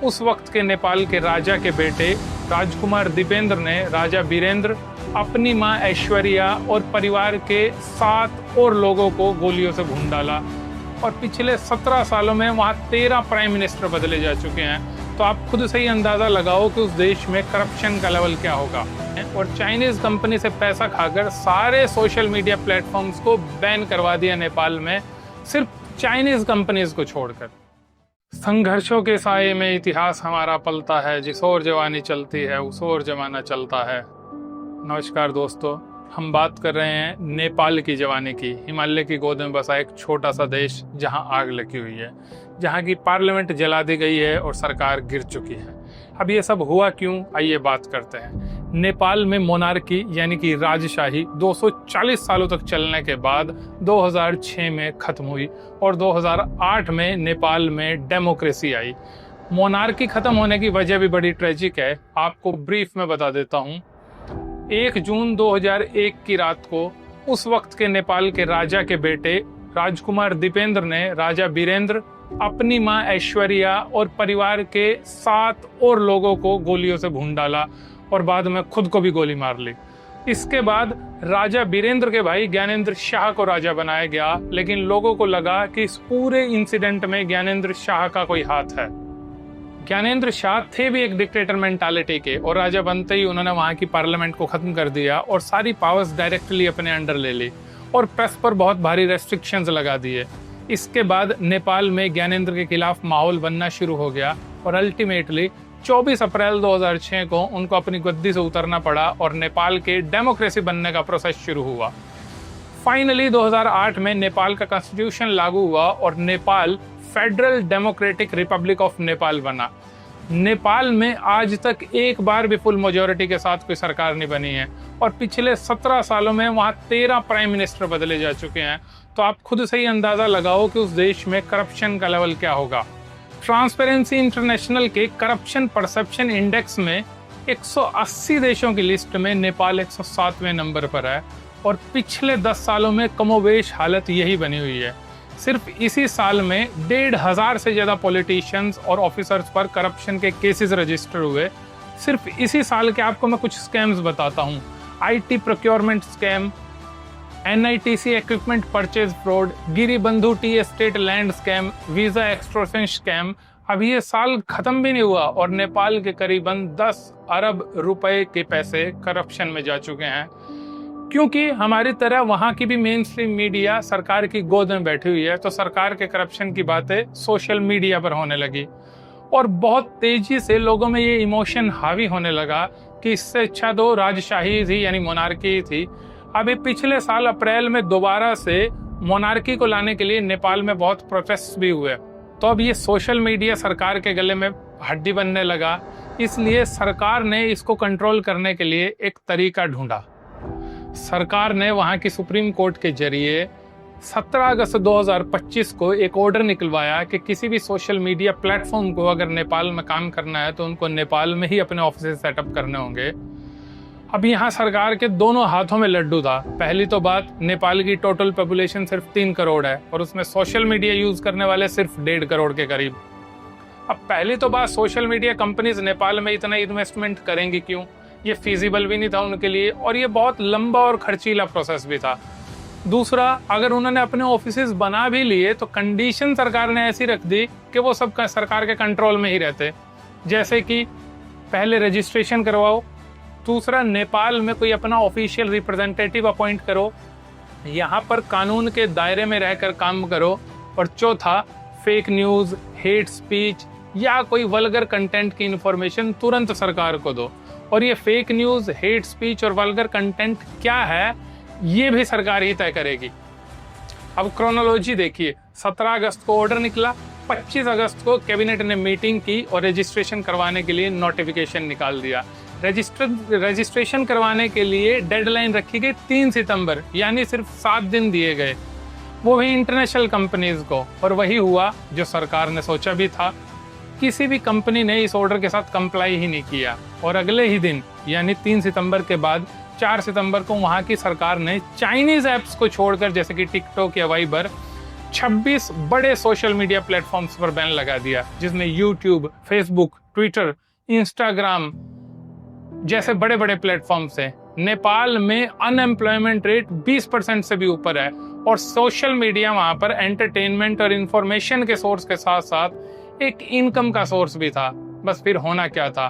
उस वक्त के नेपाल के राजा के बेटे राजकुमार दीपेंद्र ने राजा वीरेंद्र, अपनी मां ऐश्वर्या और परिवार के 7 और लोगों को गोलियों से भून डाला। और पिछले 17 सालों में वहां 13 प्राइम मिनिस्टर बदले जा चुके हैं। तो आप खुद से ही अंदाजा लगाओ कि उस देश में करप्शन का लेवल क्या होगा। और चाइनीज कंपनी से पैसा खाकर सारे सोशल मीडिया प्लेटफॉर्म्स को बैन करवा दिया नेपाल में, सिर्फ चाइनीज कंपनीज को छोड़कर। संघर्षों के साए में इतिहास हमारा पलता है, जिस ओर जवानी चलती है उस ओर जमाना चलता है। नमस्कार दोस्तों, हम बात कर रहे हैं नेपाल की जवानी की। हिमालय की गोद में बसा एक छोटा सा देश जहां आग लगी हुई है, जहां की पार्लियामेंट जला दी गई है और सरकार गिर चुकी है। अब ये सब हुआ क्यों, आइए बात करते हैं। नेपाल में मोनार्की यानी कि राजशाही 240 सालों तक चलने के बाद 2006 में खत्म हुई और 2008 में नेपाल में डेमोक्रेसी आई। मोनार्की खत्म होने की वजह भी बड़ी ट्रेजिक है, आपको ब्रीफ में बता देता हूँ। 1 जून 2001 की रात को उस वक्त के नेपाल के राजा के बेटे राजकुमार दीपेंद्र ने राजा वीरेंद्र, अपनी मां ऐश्वर्या और परिवार के 7 और लोगों को गोलियों से भून डाला और बाद में खुद को भी गोली मार ली। इसके बाद राजा वीरेंद्र के भाई ज्ञानेंद्र शाह को राजा बनाया गया, लेकिन लोगों को लगा कि इस पूरे इंसिडेंट में ज्ञानेंद्र शाह का कोई हाथ है। ज्ञानेंद्र शाह थे भी एक डिक्टेटर मेंटालिटी के, और राजा बनते ही उन्होंने वहां की पार्लियामेंट को खत्म कर दिया और सारी पावर्स डायरेक्टली अपने अंडर ले ली और प्रेस पर बहुत भारी रेस्ट्रिक्शंस लगा दिए। इसके बाद नेपाल में ज्ञानेंद्र के खिलाफ माहौल बनना शुरू हो गया और अल्टीमेटली 24 अप्रैल 2006 को उनको अपनी गद्दी से उतरना पड़ा और नेपाल के डेमोक्रेसी बनने का प्रोसेस शुरू हुआ। फाइनली 2008 में नेपाल का कॉन्स्टिट्यूशन लागू हुआ और Nepal federal democratic Republic of Nepal बना। नेपाल में आज तक एक बार भी फुल मेजॉरिटी के साथ कोई सरकार नहीं बनी है और पिछले 17 सालों में वहां 13 प्राइम मिनिस्टर बदले जा चुके हैं। तो आप खुद से ही अंदाजा लगाओ कि उस देश में करप्शन का लेवल क्या होगा। ट्रांसपेरेंसी इंटरनेशनल के करप्शन परसेप्शन इंडेक्स में 180 देशों की लिस्ट में नेपाल 107वें नंबर पर है और पिछले 10 सालों में कमोबेश हालत यही बनी हुई है। सिर्फ इसी साल में 1,500 से ज्यादा पॉलिटिशियंस और ऑफिसर्स पर करप्शन के केसेस रजिस्टर हुए। सिर्फ इसी साल के आपको मैं कुछ स्कैम्स बताता हूँ। IT procurement scam, NITC equipment purchase fraud, Giribandhu tea estate land scam, visa extortion scam. अब ये साल खत्म भी नहीं हुआ और नेपाल के करीबन 10 अरब रुपए के पैसे करप्शन में जा चुके हैं, क्योंकि हमारी तरह वहां की भी मेन स्ट्रीम मीडिया सरकार की गोद में बैठी हुई है। तो सरकार के करप्शन की बातें सोशल मीडिया पर होने लगी और बहुत तेजी से लोगों में ये इमोशन हावी होने लगा कि इससे अच्छा तो राजशाही थी यानी मोनार्की थी। अभी पिछले साल अप्रैल में दोबारा से मोनार्की को लाने के लिए नेपाल में बहुत प्रोटेस्ट भी हुए। तो अब ये सोशल मीडिया सरकार के गले में हड्डी बनने लगा, इसलिए सरकार ने इसको कंट्रोल करने के लिए एक तरीका ढूंढा। सरकार ने वहां की सुप्रीम कोर्ट के जरिए 17 अगस्त 2025 को एक ऑर्डर निकलवाया कि किसी भी सोशल मीडिया प्लेटफॉर्म को अगर नेपाल में काम करना है तो उनको नेपाल में ही अपने ऑफिस सेटअप करने होंगे। अब यहाँ सरकार के दोनों हाथों में लड्डू था। पहली तो बात, नेपाल की टोटल पॉपुलेशन सिर्फ 3 करोड़ है और उसमें सोशल मीडिया यूज करने वाले सिर्फ 1.5 करोड़ के करीब। अब पहली तो बात, सोशल मीडिया कंपनीज नेपाल में इतना इन्वेस्टमेंट करेंगी क्यों? ये फिजिबल भी नहीं था उनके लिए और ये बहुत लंबा और खर्चीला प्रोसेस भी था। दूसरा, अगर उन्होंने अपने ऑफिसेज बना भी लिए तो कंडीशन सरकार ने ऐसी रख दी कि वो सब सरकार के कंट्रोल में ही रहते, जैसे कि पहले रजिस्ट्रेशन करवाओ, दूसरा नेपाल में कोई अपना ऑफिशियल रिप्रेजेंटेटिव अपॉइंट करो, यहाँ पर कानून के दायरे में रहकर काम करो, और चौथा, फेक न्यूज़, हेट स्पीच या कोई वल्गर कंटेंट की इंफॉर्मेशन तुरंत सरकार को दो। और ये फेक न्यूज़, हेट स्पीच और वल्गर कंटेंट क्या है, ये भी सरकार ही तय करेगी। अब क्रोनोलॉजी देखिए, 17 अगस्त को ऑर्डर निकला, 25 अगस्त को कैबिनेट ने मीटिंग की और रजिस्ट्रेशन करवाने के लिए नोटिफिकेशन निकाल दिया। रजिस्ट्रेशन करवाने के लिए डेडलाइन रखी गई 3 सितंबर, यानी सिर्फ 7 दिन दिए गए, वो भी इंटरनेशनल कंपनीज को। और वही हुआ जो सरकार ने सोचा भी था। किसी भी कंपनी ने इस ऑर्डर के साथ कंप्लाई ही नहीं किया और अगले ही दिन यानी 3 सितंबर के बाद 4 सितंबर को वहां की सरकार ने चाइनीज ऐप्स को छोड़कर, जैसे कि टिकटॉक या वाइबर, 26 बड़े सोशल मीडिया प्लेटफॉर्म्स पर बैन लगा दिया, जिसमें यूट्यूब, फेसबुक, ट्विटर, इंस्टाग्राम जैसे बड़े बड़े प्लेटफॉर्म्स हैं। नेपाल में अनएम्प्लॉयमेंट रेट 20% से भी ऊपर है और सोशल मीडिया वहां पर एंटरटेनमेंट और इंफॉर्मेशन के सोर्स के साथ साथ एक इनकम का सोर्स भी था। बस फिर होना क्या था,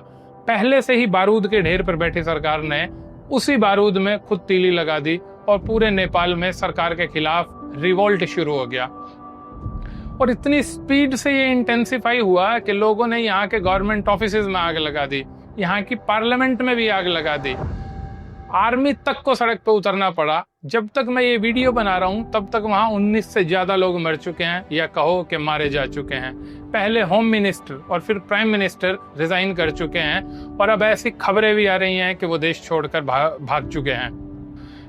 पहले से ही बारूद के ढेर पर बैठी सरकार ने उसी बारूद में खुद तीली लगा दी और पूरे नेपाल में सरकार के खिलाफ रिवोल्ट शुरू हो गया। और इतनी स्पीड से ये इंटेंसिफाई हुआ कि लोगों ने यहाँ के गवर्नमेंट ऑफिसेज में आग लगा दी, यहाँ की पार्लियामेंट में भी आग लगा दी, आर्मी तक को सड़क पे उतरना पड़ा। जब तक मैं ये वीडियो बना रहा हूँ तब तक वहाँ 19 से ज्यादा लोग मर चुके हैं या कहो कि मारे जा चुके हैं। पहले होम मिनिस्टर और फिर प्राइम मिनिस्टर रिजाइन कर चुके हैं और अब ऐसी खबरें भी आ रही हैं कि वो देश छोड़कर भाग चुके हैं।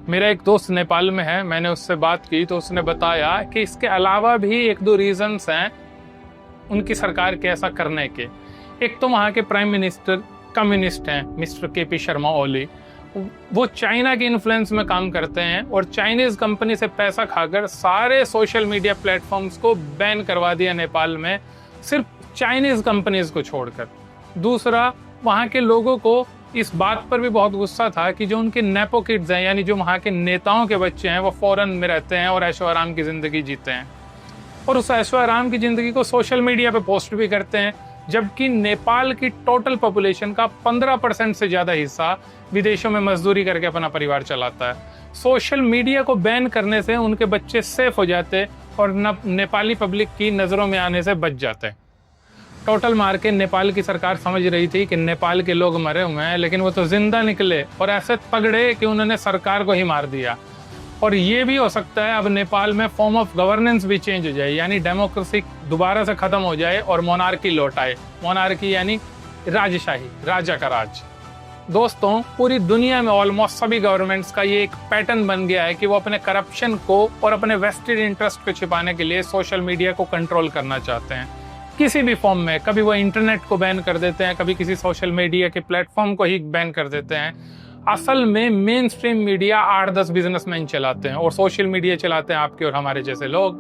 मेरा एक दोस्त नेपाल में है, मैंने उससे बात की तो उसने बताया कि इसके अलावा भी 1-2 रीजंस हैं उनकी सरकार के ऐसा करने के। एक तो वहाँ के प्राइम मिनिस्टर कम्युनिस्ट हैं, मिस्टर KP शर्मा ओली। वो चाइना के इन्फ्लुएंस में काम करते हैं और चाइनीज कंपनी से पैसा खाकर सारे सोशल मीडिया प्लेटफॉर्म्स को बैन करवा दिया नेपाल में, सिर्फ चाइनीज कंपनीज को छोड़कर। दूसरा, वहाँ के लोगों को इस बात पर भी बहुत गुस्सा था कि जो उनके नेपो किड्स हैं, यानी जो वहाँ के नेताओं के बच्चे हैं, वो फॉरेन में रहते हैं और ऐशो आराम की जिंदगी जीते हैं और उस ऐशो आराम की जिंदगी को सोशल मीडिया पे पोस्ट भी करते हैं, जबकि नेपाल की टोटल पॉपुलेशन का 15% से ज्यादा हिस्सा विदेशों में मजदूरी करके अपना परिवार चलाता है। सोशल मीडिया को बैन करने से उनके बच्चे सेफ हो जाते और नेपाली पब्लिक की नजरों में आने से बच जाते। टोटल मार के नेपाल की सरकार समझ रही थी कि नेपाल के लोग मरे हुए हैं, लेकिन वो तो जिंदा निकले और ऐसे तगड़े कि उन्होंने सरकार को ही मार दिया। और ये भी हो सकता है अब नेपाल में फॉर्म ऑफ गवर्नेंस भी चेंज हो जाए, यानी डेमोक्रेसी दोबारा से खत्म हो जाए और मोनार्की लौट आए। मोनार्की यानी राजशाही, राजा का राज। दोस्तों, पूरी दुनिया में ऑलमोस्ट सभी गवर्नमेंट्स का ये एक पैटर्न बन गया है कि वो अपने करप्शन को और अपने वेस्टेड इंटरेस्ट को छिपाने के लिए सोशल मीडिया को कंट्रोल करना चाहते हैं किसी भी फॉर्म में। कभी वो इंटरनेट को बैन कर देते हैं, कभी किसी सोशल मीडिया के प्लेटफॉर्म को ही बैन कर देते हैं। असल में मेन स्ट्रीम मीडिया 8-10 बिजनेसमैन चलाते हैं और सोशल मीडिया चलाते हैं आपके और हमारे जैसे लोग।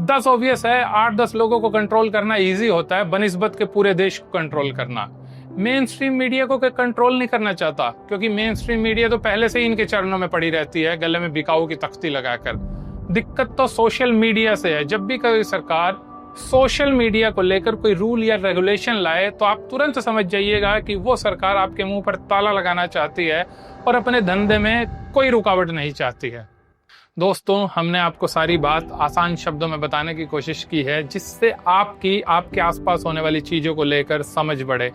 10 ऑब्वियस है, 8-10 लोगों को कंट्रोल करना इजी होता है बनिस्बत के पूरे देश को कंट्रोल करना। मेन स्ट्रीम मीडिया को कंट्रोल नहीं करना चाहता, क्योंकि मेन स्ट्रीम मीडिया तो पहले से ही इनके चरणों में पड़ी रहती है, गले में बिकाऊ की तख्ती लगाकर। दिक्कत तो सोशल मीडिया से है। जब भी कोई सरकार सोशल मीडिया को लेकर कोई रूल या रेगुलेशन लाए तो आप तुरंत समझ जाइएगा कि वो सरकार आपके मुंह पर ताला लगाना चाहती है और अपने धंधे में कोई रुकावट नहीं चाहती है। दोस्तों, हमने आपको सारी बात आसान शब्दों में बताने की कोशिश की है, जिससे आपके आसपास होने वाली चीजों को लेकर समझ बढ़े।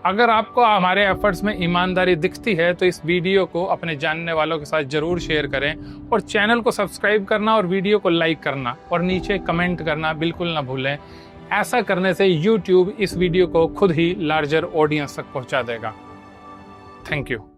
अगर आपको हमारे एफर्ट्स में ईमानदारी दिखती है तो इस वीडियो को अपने जानने वालों के साथ जरूर शेयर करें और चैनल को सब्सक्राइब करना और वीडियो को लाइक करना और नीचे कमेंट करना बिल्कुल ना भूलें। ऐसा करने से YouTube इस वीडियो को खुद ही लार्जर ऑडियंस तक पहुंचा देगा। Thank you.